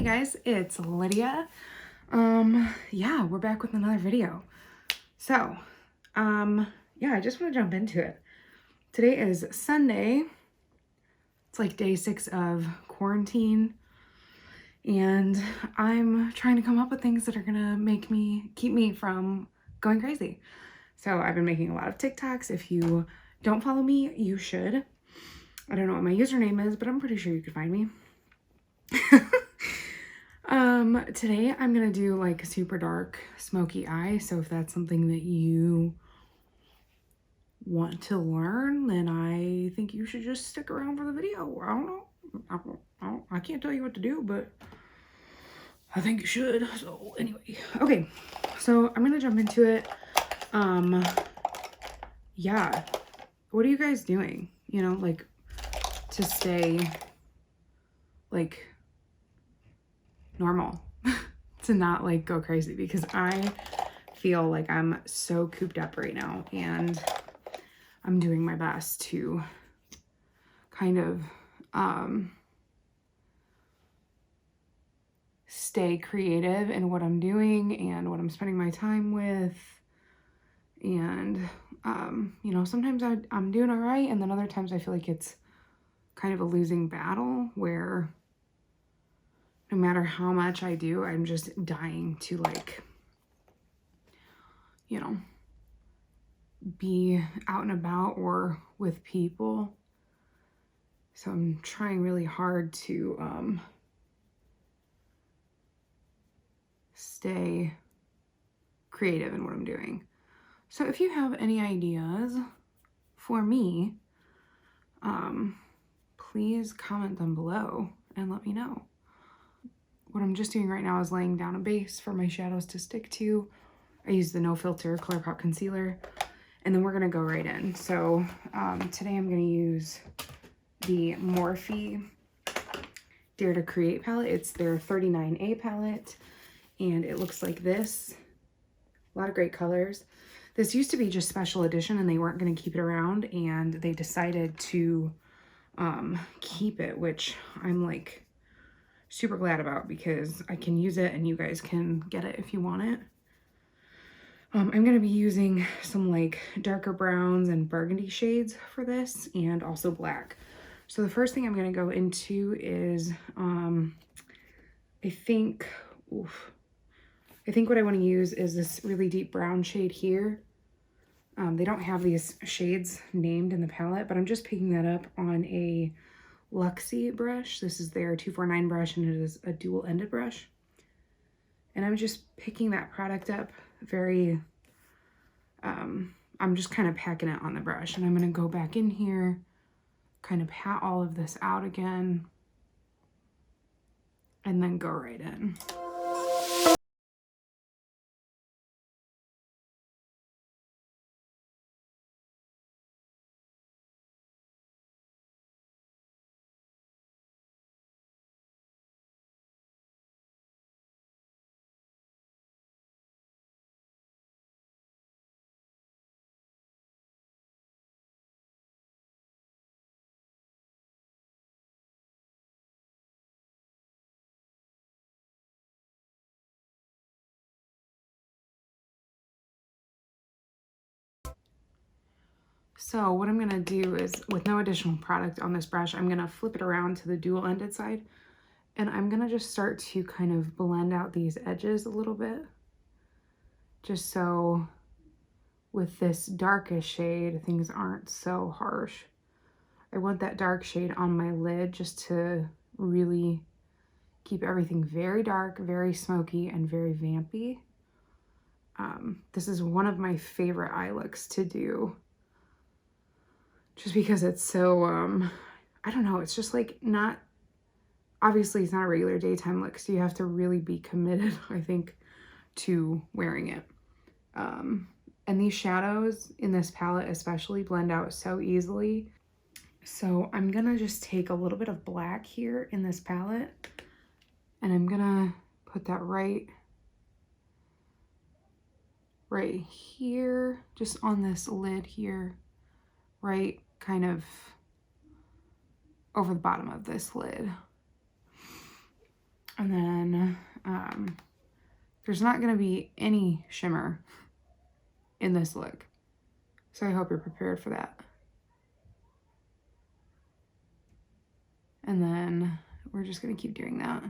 guys, it's Lydia. Yeah, we're back with another video. So, yeah, I just want to jump into it. Today is Sunday. It's like day 6 of quarantine, and I'm trying to come up with things that are gonna keep me from going crazy. So I've been making a lot of TikToks. If you don't follow me, you should. I don't know what my username is, but I'm pretty sure you could find me. Today I'm gonna do like a super dark smoky eye. So if that's something that you want to learn, then I think you should just stick around for the video. I don't know. I can't tell you what to do, but I think you should. So anyway, okay. So I'm gonna jump into it. Yeah. What are you guys doing? You know, like to stay like normal. To not like go crazy, because I feel like I'm so cooped up right now, and I'm doing my best to kind of stay creative in what I'm doing and what I'm spending my time with. And you know, sometimes I'm doing all right, and then other times I feel like it's kind of a losing battle where no matter how much I do, I'm just dying to, like, you know, be out and about or with people. So I'm trying really hard to stay creative in what I'm doing. So if you have any ideas for me, please comment them below and let me know. What I'm just doing right now is laying down a base for my shadows to stick to. I use the No Filter ColourPop Concealer, and then we're gonna go right in. So today I'm gonna use the Morphe Dare to Create palette. It's their 39A palette, and it looks like this. A lot of great colors. This used to be just special edition, and they weren't gonna keep it around, and they decided to keep it, which I'm like super glad about, because I can use it and you guys can get it if you want it. I'm going to be using some like darker browns and burgundy shades for this, and also black. So the first thing I'm going to go into is I think what I want to use is this really deep brown shade here. They don't have these shades named in the palette, but I'm just picking that up on a Luxie brush. This is their 249 brush, and it is a dual-ended brush. And I'm just picking that product up very, I'm just kind of packing it on the brush. And I'm going to go back in here, kind of pat all of this out again, and then go right in. So what I'm going to do is, with no additional product on this brush, I'm going to flip it around to the dual-ended side, and I'm going to just start to kind of blend out these edges a little bit, just so with this darkest shade, things aren't so harsh. I want that dark shade on my lid just to really keep everything very dark, very smoky, and very vampy. This is one of my favorite eye looks to do, just because it's so, I don't know, it's just like not, obviously it's not a regular daytime look, so you have to really be committed, I think, to wearing it. And these shadows in this palette especially blend out so easily. So I'm gonna just take a little bit of black here in this palette, and I'm gonna put that right here, just on this lid here, right kind of over the bottom of this lid. And then there's not going to be any shimmer in this look. So I hope you're prepared for that. And then we're just going to keep doing that.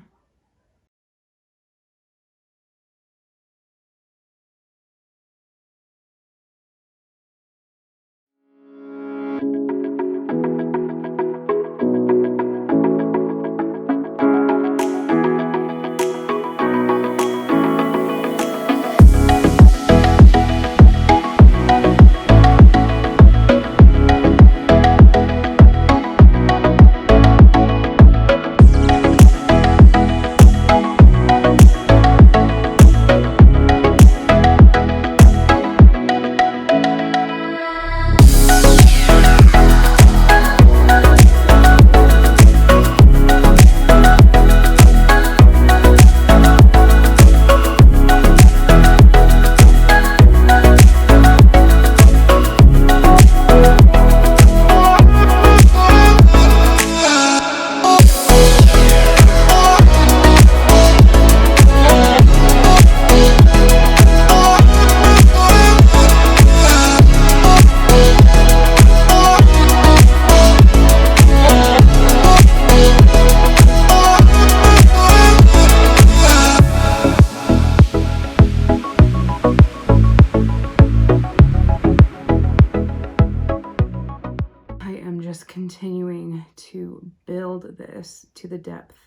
Continuing to build this to the depth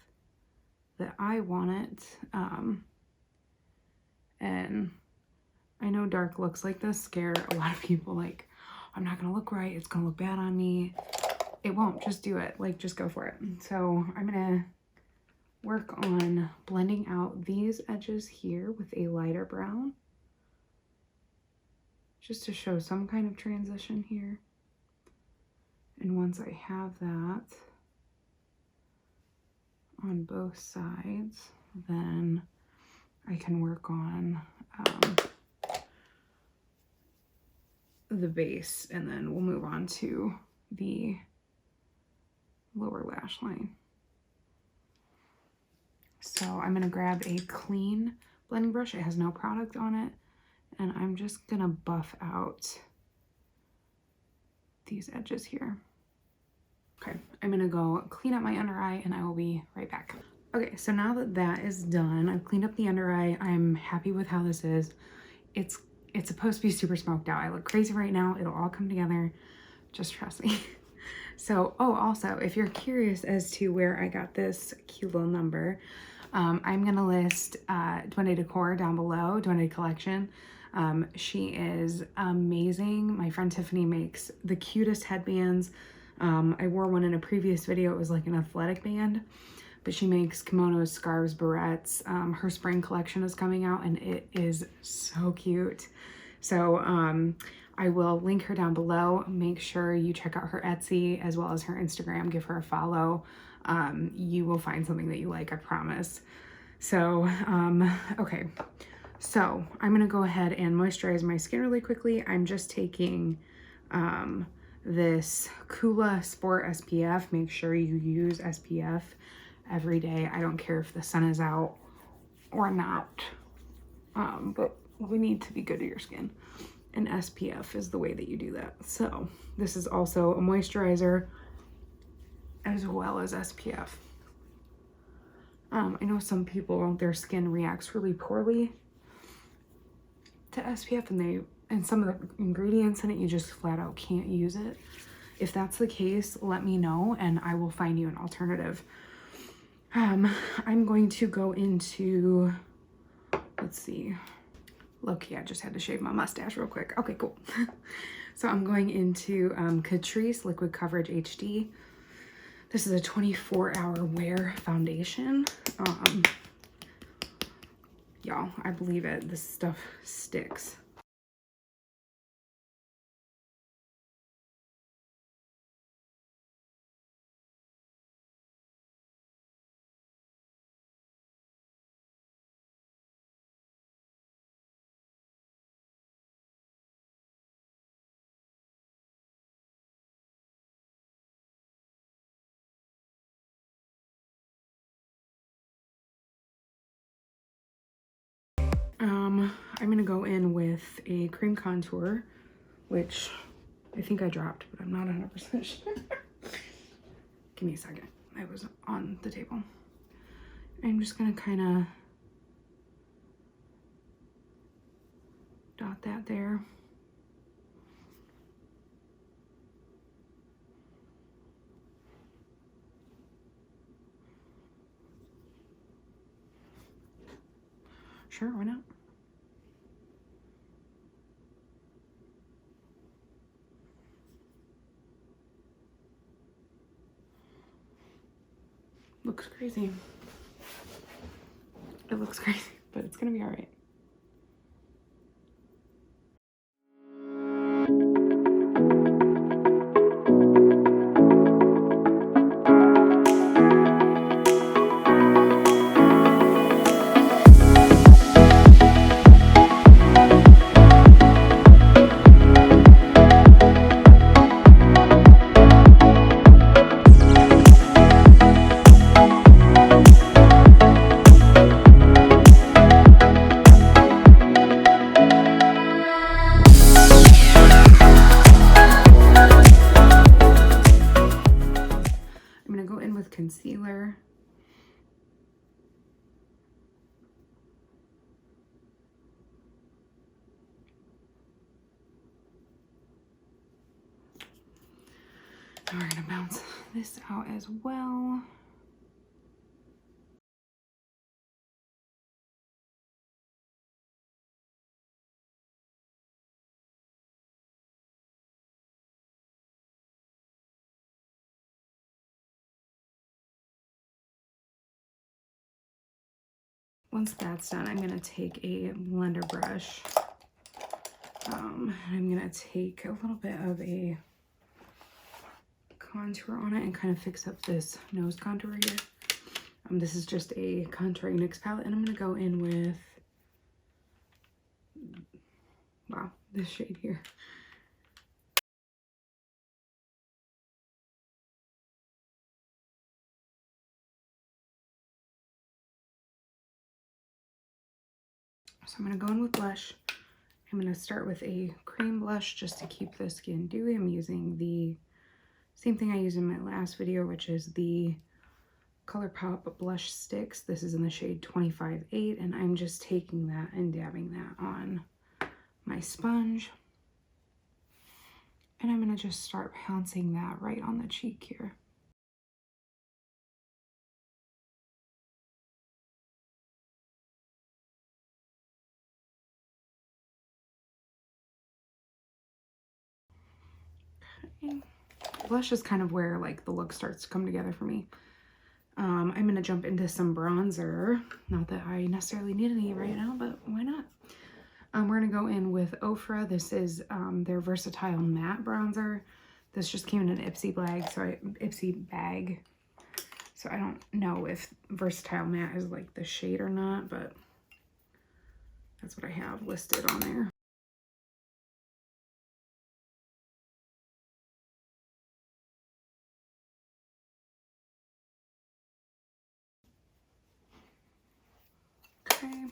that I want it. And I know dark looks like this scare a lot of people, like, I'm not gonna look right, it's gonna look bad on me. It won't, just do it, like, just go for it. So I'm gonna work on blending out these edges here with a lighter brown, just to show some kind of transition here. And once I have that on both sides, then I can work on the base, and then we'll move on to the lower lash line. So I'm gonna grab a clean blending brush. It has no product on it, and I'm just gonna buff out these edges here. Okay, I'm gonna go clean up my under eye and I will be right back. Okay, so now that that is done, I've cleaned up the under eye. I'm happy with how this is. It's supposed to be super smoked out. I look crazy right now. It'll all come together. Just trust me. So, oh, also, if you're curious as to where I got this cute little number, I'm gonna list Duende Decor down below, Duende Collection. She is amazing. My friend Tiffany makes the cutest headbands. I wore one in a previous video. It was like an athletic band, but she makes kimonos, scarves, barrettes. Her spring collection is coming out and it is so cute. So I will link her down below. Make sure you check out her Etsy as well as her Instagram. Give her a follow. You will find something that you like, I promise. So, okay. So I'm gonna go ahead and moisturize my skin really quickly. I'm just taking this Kula Sport SPF. Make sure you use SPF every day. I don't care if the sun is out or not, but we need to be good to your skin. And SPF is the way that you do that. So this is also a moisturizer as well as SPF. I know some people, their skin reacts really poorly to SPF, and some of the ingredients in it, you just flat out can't use it. If that's the case, let me know and I will find you an alternative. I'm going to go into, let's see, look, yeah, I just had to shave my mustache real quick. Okay, cool. So I'm going into Catrice Liquid Coverage HD. This is a 24-hour wear foundation. Y'all, I believe it. This stuff sticks. I'm gonna go in with a cream contour, which I think I dropped, but I'm not 100% sure. Give me a second. I was on the table. I'm just gonna kind of dot that there. Sure, why not? Looks crazy. It looks crazy, but it's gonna be all right. Concealer. We're gonna bounce this out as well. Once that's done, I'm gonna take a blender brush. I'm gonna take a little bit of a contour on it and kind of fix up this nose contour here. This is just a contouring NYX palette, and I'm gonna go in with, wow, this shade here. So I'm gonna go in with blush. I'm gonna start with a cream blush just to keep the skin dewy. I'm using the same thing I used in my last video, which is the ColourPop blush sticks. This is in the shade 25-8, and I'm just taking that and dabbing that on my sponge. And I'm gonna just start pouncing that right on the cheek here. Okay. Blush is kind of where like the look starts to come together for me. I'm gonna jump into some bronzer. Not that I necessarily need any right now, but why not? We're gonna go in with Ofra. This is their Versatile Matte Bronzer. This just came in an Ipsy bag. So I don't know if Versatile Matte is like the shade or not, but that's what I have listed on there. Okay.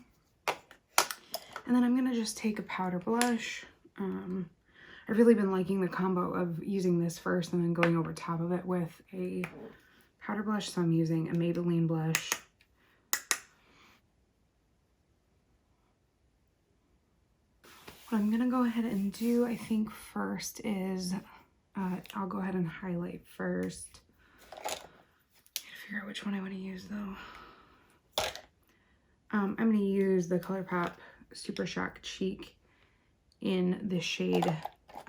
And then I'm gonna just take a powder blush. I've really been liking the combo of using this first and then going over top of it with a powder blush. So I'm using a Maybelline blush. What I'm gonna go ahead and do, I think first is, I'll go ahead and highlight first. Figure out which one I want to use though. I'm gonna use the ColourPop Super Shock Cheek in the shade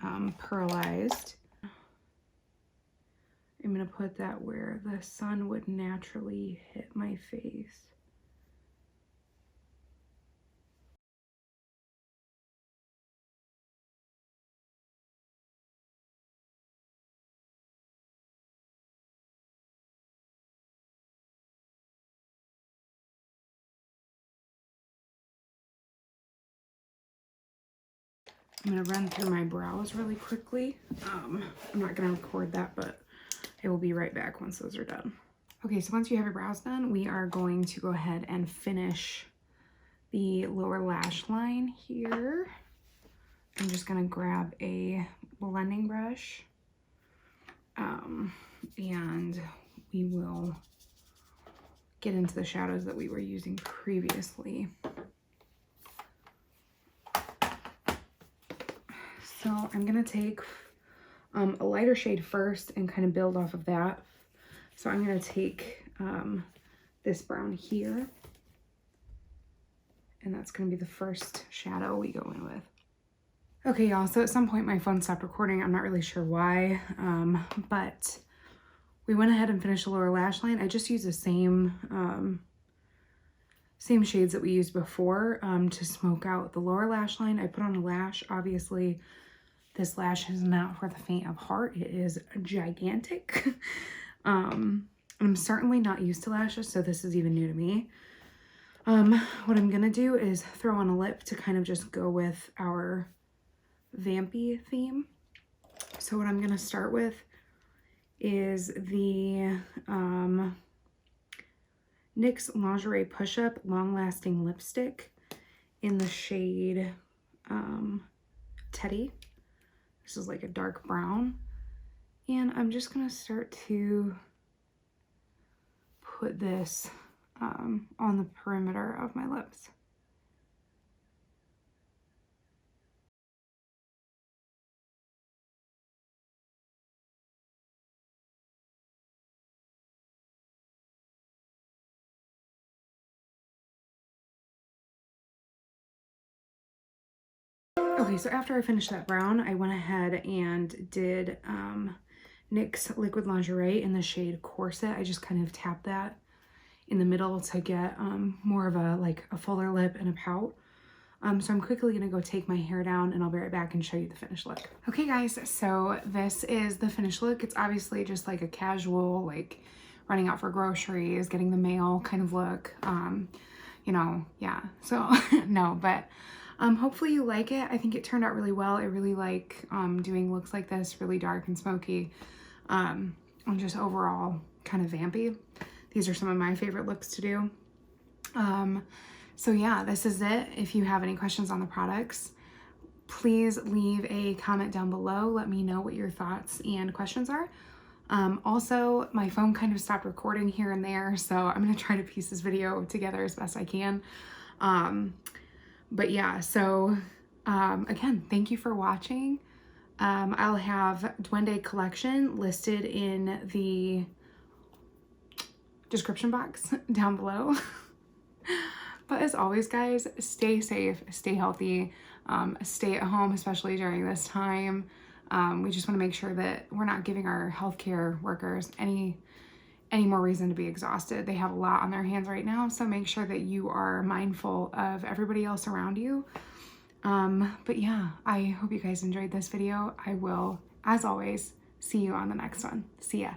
Pearlized. I'm gonna put that where the sun would naturally hit my face. I'm gonna run through my brows really quickly. I'm not gonna record that, but I will be right back once those are done. Okay, so once you have your brows done, we are going to go ahead and finish the lower lash line here. I'm just gonna grab a blending brush and we will get into the shadows that we were using previously. So I'm gonna take a lighter shade first and kind of build off of that. So I'm gonna take this brown here, and that's gonna be the first shadow we go in with. Okay, y'all, so at some point my phone stopped recording. I'm not really sure why, but we went ahead and finished the lower lash line. I just used the same shades that we used before to smoke out the lower lash line. I put on a lash. Obviously, this lash is not for the faint of heart. It is gigantic. I'm certainly not used to lashes, so this is even new to me. What I'm gonna do is throw on a lip to kind of just go with our vampy theme. So what I'm gonna start with is the NYX Lingerie Push-Up Long Lasting Lipstick in the shade Teddy. This is like a dark brown. And I'm just gonna start to put this on the perimeter of my lips. Okay, so after I finished that brown, I went ahead and did NYX Liquid Lingerie in the shade Corset. I just kind of tapped that in the middle to get more of a fuller lip and a pout. So I'm quickly gonna go take my hair down and I'll be right back and show you the finished look. Okay guys, so this is the finished look. It's obviously just like a casual, like running out for groceries, getting the mail kind of look. You know, yeah, so no, but hopefully you like it. I think it turned out really well. I really like doing looks like this, really dark and smoky, and just overall kind of vampy. These are some of my favorite looks to do. So yeah, this is it. If you have any questions on the products, please leave a comment down below. Let me know what your thoughts and questions are. Also, my phone kind of stopped recording here and there, so I'm gonna try to piece this video together as best I can. But yeah, so again, thank you for watching. I'll have Duende collection listed in the description box down below. But as always, guys, stay safe, stay healthy, stay at home, especially during this time. We just want to make sure that we're not giving our healthcare workers any more reason to be exhausted. They have a lot on their hands right now, so make sure that you are mindful of everybody else around you. But yeah, I hope you guys enjoyed this video. I will, as always, see you on the next one. See ya.